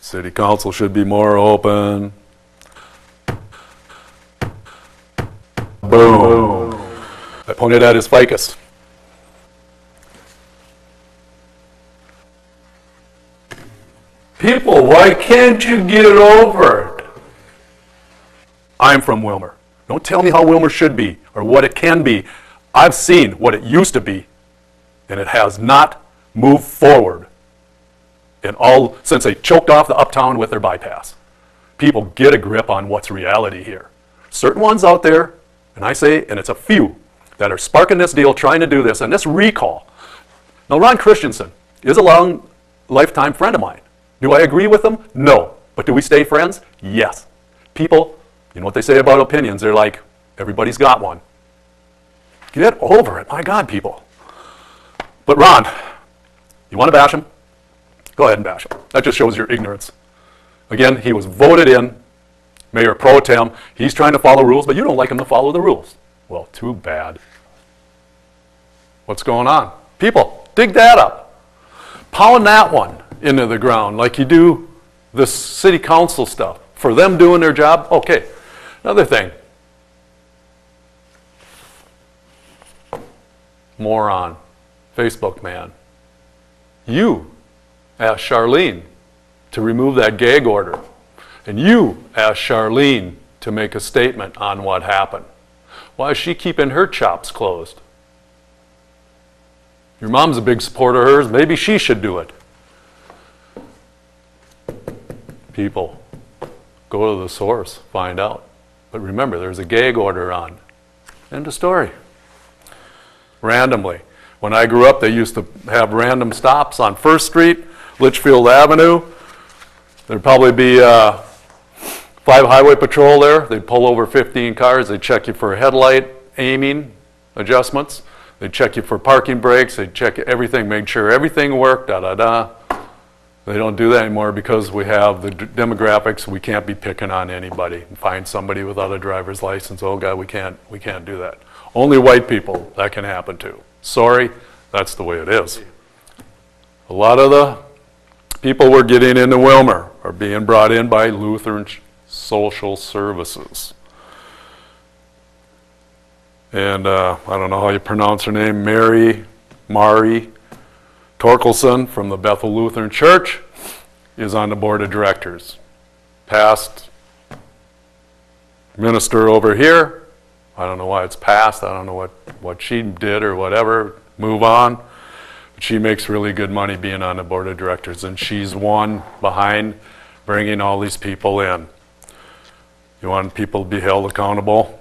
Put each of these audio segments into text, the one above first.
City council should be more open. Boom. I pointed at his ficus. People, why can't you get over it? I'm from Willmar. Don't tell me how Willmar should be or what it can be. I've seen what it used to be, and it has not moved forward since they choked off the uptown with their bypass. People, get a grip on what's reality here. Certain ones out there, and I say, and it's a few, that are sparking this deal, trying to do this, and this recall. Now, Ron Christensen is a long lifetime friend of mine. Do I agree with him? No. But do we stay friends? Yes. People, you know what they say about opinions? They're like, everybody's got one. Get over it. My God, people. But Ron, you want to bash him? Go ahead and bash him. That just shows your ignorance. Again, he was voted in, Mayor Pro Tem. He's trying to follow rules, but you don't like him to follow the rules. Well, too bad. What's going on? People, dig that up. Pound that one into the ground like you do the city council stuff. For them doing their job, okay. Another thing. Moron. Facebook man. You asked Charlene to remove that gag order. And you asked Charlene to make a statement on what happened. Why is she keeping her chops closed? Your mom's a big supporter of hers. Maybe she should do it. People, go to the source, find out. But remember, there's a gag order on. End of story. Randomly. When I grew up, they used to have random stops on 1st Street, Litchfield Avenue. There'd probably be 5 highway patrol there. They'd pull over 15 cars. They'd check you for headlight aiming adjustments. They'd check you for parking brakes. They'd check everything, make sure everything worked, da-da-da. They don't do that anymore because we have the demographics. We can't be picking on anybody and find somebody without a driver's license. Oh God, we can't do that. Only white people that can happen to. Sorry, that's the way it is. A lot of the people we're getting into Willmar are being brought in by Lutheran Social Services. And I don't know how you pronounce her name, Mari Torkelson from the Bethel Lutheran Church is on the board of directors. Past minister over here, I don't know why it's passed, I don't know what she did or whatever, move on. But she makes really good money being on the board of directors, and she's one behind bringing all these people in. You want people to be held accountable?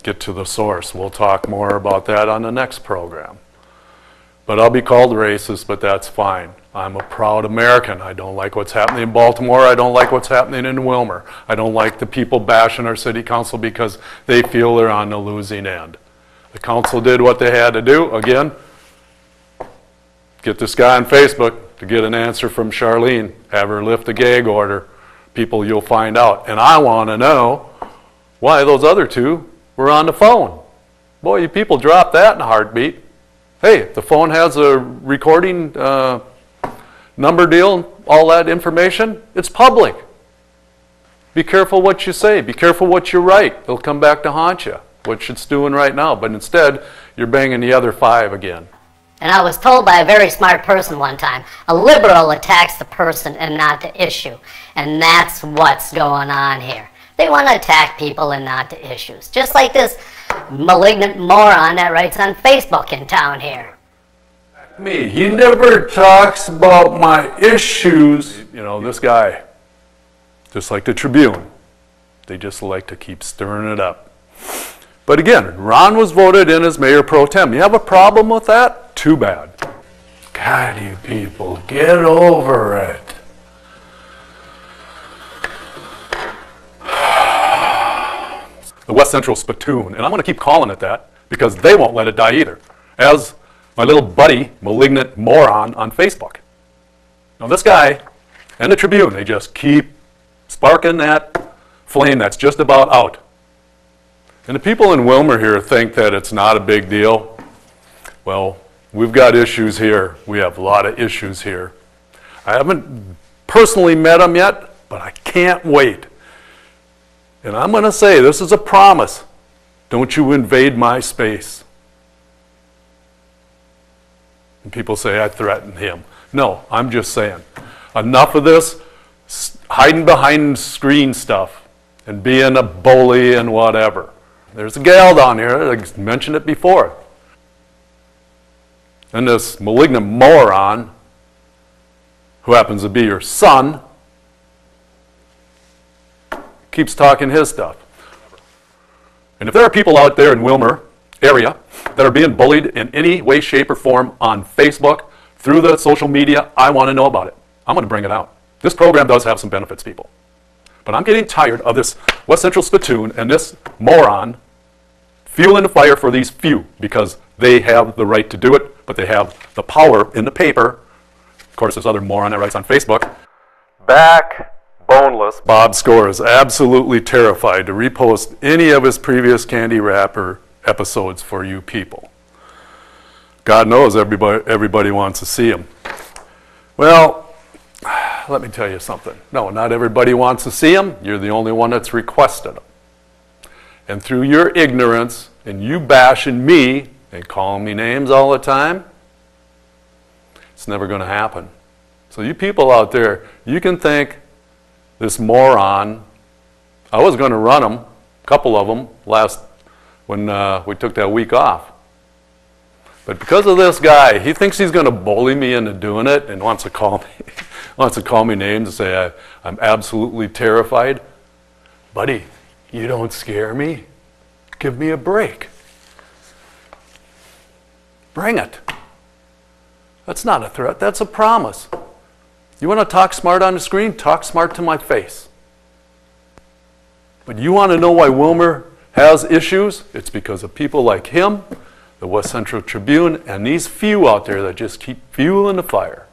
Get to the source. We'll talk more about that on the next program. But I'll be called racist, but that's fine. I'm a proud American. I don't like what's happening in Baltimore. I don't like what's happening in Willmar. I don't like the people bashing our city council because they feel they're on the losing end. The council did what they had to do. Again, get this guy on Facebook to get an answer from Charlene. Have her lift the gag order. People, you'll find out. And I want to know why those other two were on the phone. Boy, you people drop that in a heartbeat. Hey, if the phone has a recording number deal, all that information, it's public. Be careful what you say. Be careful what you write. It'll come back to haunt you, which it's doing right now. But instead, you're banging the other 5 again. And I was told by a very smart person one time, a liberal attacks the person and not the issue. And that's what's going on here. They want to attack people and not the issues. Just like this malignant moron that writes on Facebook in town here. Me, he never talks about my issues. You know, this guy, just like the Tribune, they just like to keep stirring it up. But again, Ron was voted in as Mayor Pro Tem. You have a problem with that? Too bad. God, you people, get over it. The West Central Spittoon, and I'm going to keep calling it that because they won't let it die either, as my little buddy, malignant moron on Facebook. Now this guy and the Tribune, they just keep sparking that flame that's just about out. And the people in Willmar here think that it's not a big deal. Well, we've got issues here. We have a lot of issues here. I haven't personally met him yet, but I can't wait. And I'm going to say, this is a promise. Don't you invade my space. And people say I threatened him. No, I'm just saying, enough of this hiding behind screen stuff and being a bully and whatever. There's a gal down here, I mentioned it before. And this malignant moron, who happens to be your son, keeps talking his stuff. And if there are people out there in Willmar area that are being bullied in any way, shape, or form on Facebook, through the social media, I want to know about it. I'm going to bring it out. This program does have some benefits, people. But I'm getting tired of this West Central spittoon and this moron fueling the fire for these few, because they have the right to do it, but they have the power in the paper. Of course, this other moron that writes on Facebook. Boneless. Bob Score is absolutely terrified to repost any of his previous Candy Wrapper episodes for you people. God knows everybody wants to see him. Well, let me tell you something. No, not everybody wants to see him. You're the only one that's requested them. And through your ignorance and you bashing me and calling me names all the time, it's never going to happen. So you people out there, you can thank this moron. I was going to run them, a couple of them, when we took that week off. But because of this guy, he thinks he's going to bully me into doing it and wants to call me names and say I'm absolutely terrified. Buddy, you don't scare me. Give me a break. Bring it. That's not a threat. That's a promise. You want to talk smart on the screen? Talk smart to my face. But you want to know why Willmar has issues? It's because of people like him, the West Central Tribune, and these few out there that just keep fueling the fire.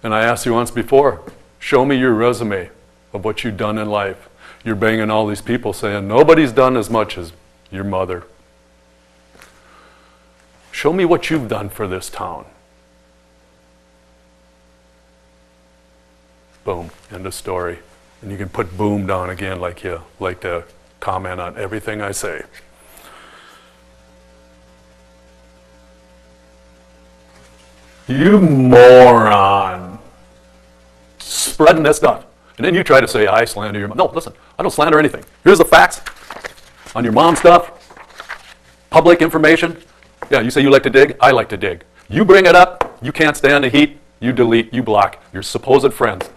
And I asked you once before, show me your resume of what you've done in life. You're banging all these people saying, nobody's done as much as your mother. Show me what you've done for this town. Boom, end of story. And you can put boom down again like you like to comment on everything I say. You moron. Spreading this stuff. And then you try to say I slander your mom. No, listen, I don't slander anything. Here's the facts on your mom stuff. Public information. Yeah, you say you like to dig, I like to dig. You bring it up, you can't stand the heat, you delete, you block your supposed friends.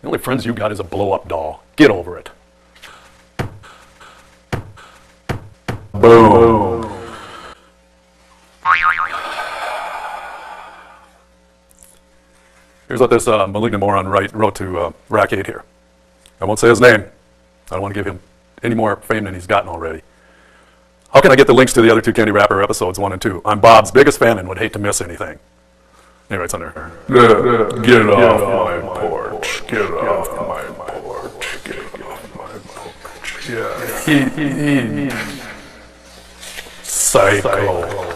The only friends you got is a blow-up doll. Get over it. Boom. Here's what this malignant moron wrote to Rack 8 here. I won't say his name. I don't want to give him any more fame than he's gotten already. How can I get the links to the other two Candy Wrapper episodes, 1 and 2? I'm Bob's biggest fan and would hate to miss anything. He writes on there. Get off my porch. Get off my porch. Get off my porch. Yeah. He psycho.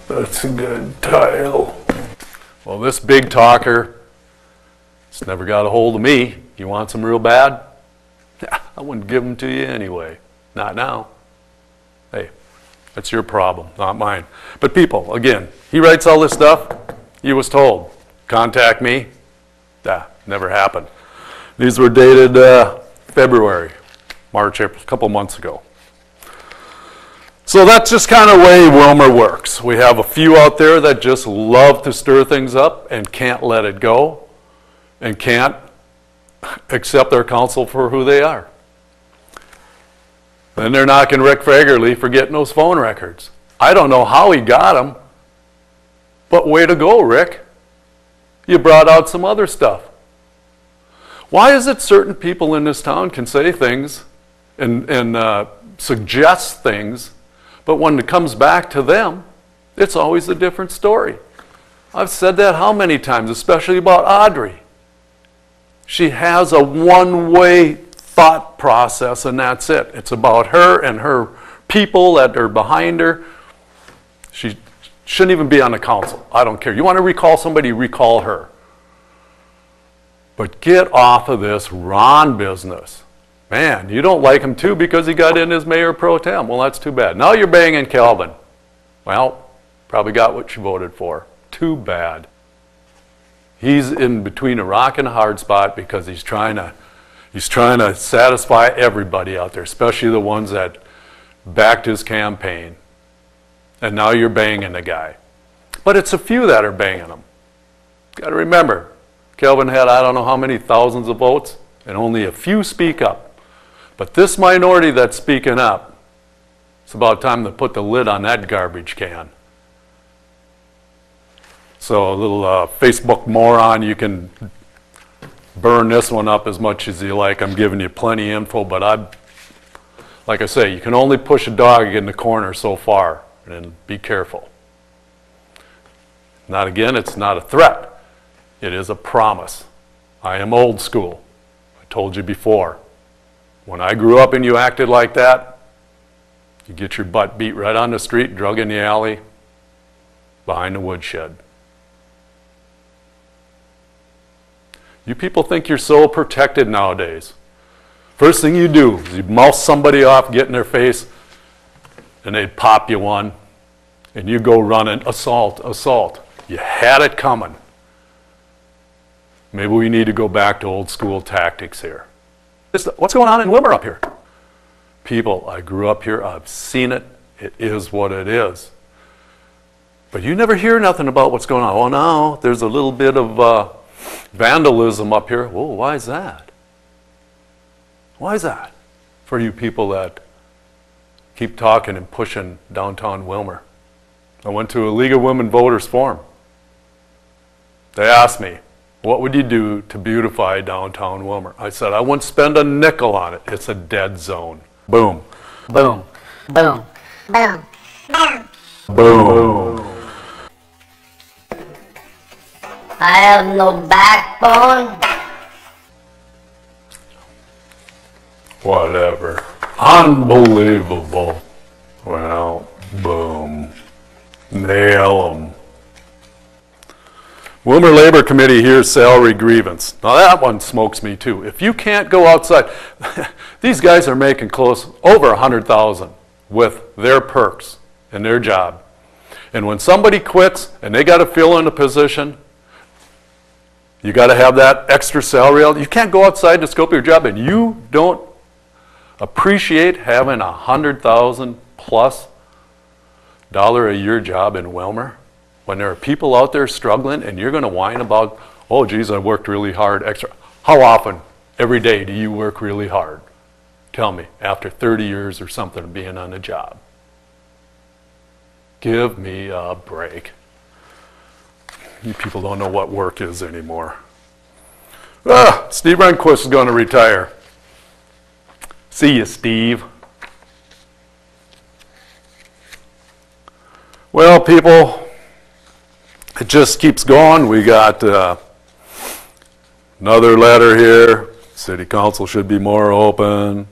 That's a good title. Well, this big talker, it's never got a hold of me. You want some real bad? I wouldn't give them to you anyway. Not now. Hey, that's your problem, not mine. But people, again, he writes all this stuff. He was told, contact me. Never happened. These were dated February, March, April, a couple months ago. So that's just kind of the way Willmar works. We have a few out there that just love to stir things up and can't let it go and can't accept their counsel for who they are. Then they're knocking Rick Fagerly for getting those phone records. I don't know how he got them, but way to go, Rick. You brought out some other stuff. Why is it certain people in this town can say things and suggest things, but when it comes back to them, it's always a different story? I've said that how many times, especially about Audrey. She has a one-way thought process, and that's it. It's about her and her people that are behind her. She shouldn't even be on the council. I don't care. You want to recall somebody, recall her. But get off of this Ron business. Man, you don't like him too because he got in as mayor pro tem. Well, that's too bad. Now you're banging Calvin. Well, probably got what you voted for. Too bad. He's in between a rock and a hard spot because he's trying to satisfy everybody out there, especially the ones that backed his campaign. And now you're banging the guy. But it's a few that are banging him. Got to remember, Calvin had I don't know how many thousands of votes, and only a few speak up. But this minority that's speaking up, it's about time to put the lid on that garbage can. So a little Facebook moron, you can burn this one up as much as you like. I'm giving you plenty of info, but like I say, you can only push a dog in the corner so far, and be careful. Not again, it's not a threat. It is a promise. I am old school. I told you before. When I grew up and you acted like that, you get your butt beat right on the street, drug in the alley, behind the woodshed. You people think you're so protected nowadays. First thing you do is you mouse somebody off, get in their face, and they'd pop you one, and you go running, assault, assault. You had it coming. Maybe we need to go back to old school tactics here. What's going on in Willmar up here? People, I grew up here, I've seen it, it is what it is. But you never hear nothing about what's going on. Oh no, there's a little bit of vandalism up here. Whoa, why is that? Why is that? For you people that keep talking and pushing downtown Willmar. I went to a League of Women Voters Forum. They asked me, what would you do to beautify downtown Willmar? I said, I wouldn't spend a nickel on it. It's a dead zone. Boom. Boom. Boom. Boom. Boom. Boom. I have no backbone. Whatever. Unbelievable. Well, boom. Nail 'em. Willmar Labor Committee hears salary grievance. Now that one smokes me too. If you can't go outside, these guys are making close over $100,000 with their perks and their job. And when somebody quits and they got to fill in a position, you got to have that extra salary. You can't go outside to scope your job, and you don't appreciate having $100,000 plus a year job in Willmar. When there are people out there struggling and you're going to whine about, oh geez, I worked really hard extra. How often, every day, do you work really hard? Tell me, after 30 years or something of being on the job. Give me a break. You people don't know what work is anymore. Steve Rehnquist is going to retire. See you, Steve. Well, people, it just keeps going. We got another letter here. City Council should be more open.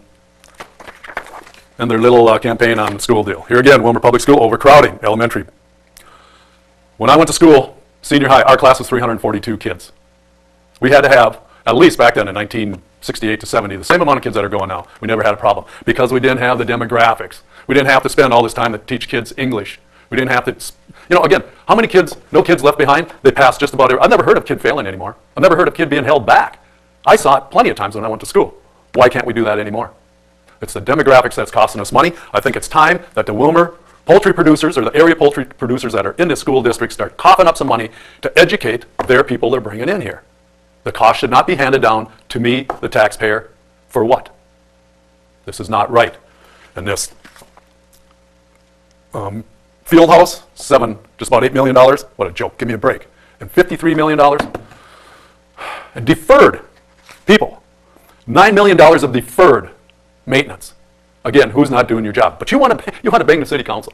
And their little campaign on the school deal. Here again, Willmar Public School, overcrowding, elementary. When I went to school, senior high, our class was 342 kids. We had to have, at least back then in 1968 to 70, the same amount of kids that are going now. We never had a problem because we didn't have the demographics. We didn't have to spend all this time to teach kids English. We didn't have to, you know, again, how many kids, no kids left behind? They passed just about every, I've never heard of kid failing anymore. I've never heard of kid being held back. I saw it plenty of times when I went to school. Why can't we do that anymore? It's the demographics that's costing us money. I think it's time that the Willmar poultry producers or the area poultry producers that are in the school district start coughing up some money to educate their people they're bringing in here. The cost should not be handed down to me, the taxpayer, for what? This is not right. And this field house, just about $8 million. What a joke, give me a break. And $53 million. And deferred, people, $9 million of deferred maintenance. Again, who's not doing your job? But you want to bang the city council.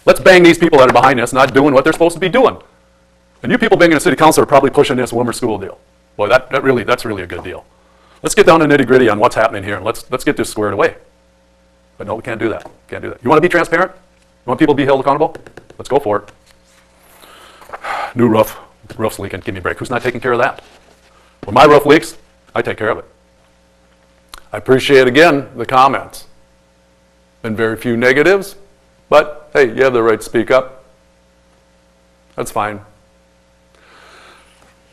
Let's bang these people that are behind us, not doing what they're supposed to be doing. And you people banging the city council are probably pushing this Willmar school deal. Boy, that's really a good deal. Let's get down to nitty gritty on what's happening here, and let's get this squared away. But no, we can't do that. Can't do that. You want to be transparent? want people to be held accountable? Let's go for it. New roof. Roof's leaking. Give me a break. Who's not taking care of that? When my roof leaks, I take care of it. I appreciate, again, the comments. Been very few negatives, but hey, you have the right to speak up. That's fine.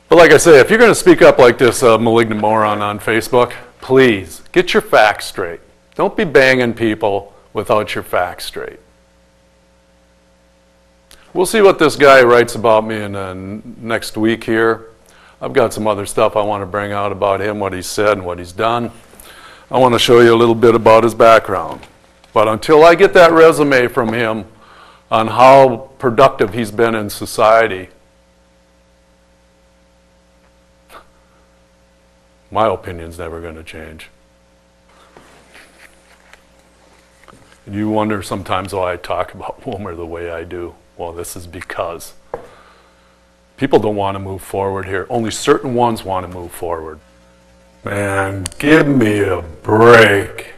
But like I say, if you're going to speak up like this malignant moron on Facebook, please get your facts straight. Don't be banging people without your facts straight. We'll see what this guy writes about me in next week here. I've got some other stuff I want to bring out about him, what he said and what he's done. I want to show you a little bit about his background. But until I get that resume from him on how productive he's been in society, my opinion's never going to change. You wonder sometimes why I talk about Willmar the way I do. Well, this is because people don't want to move forward here. Only certain ones want to move forward. Man, give me a break.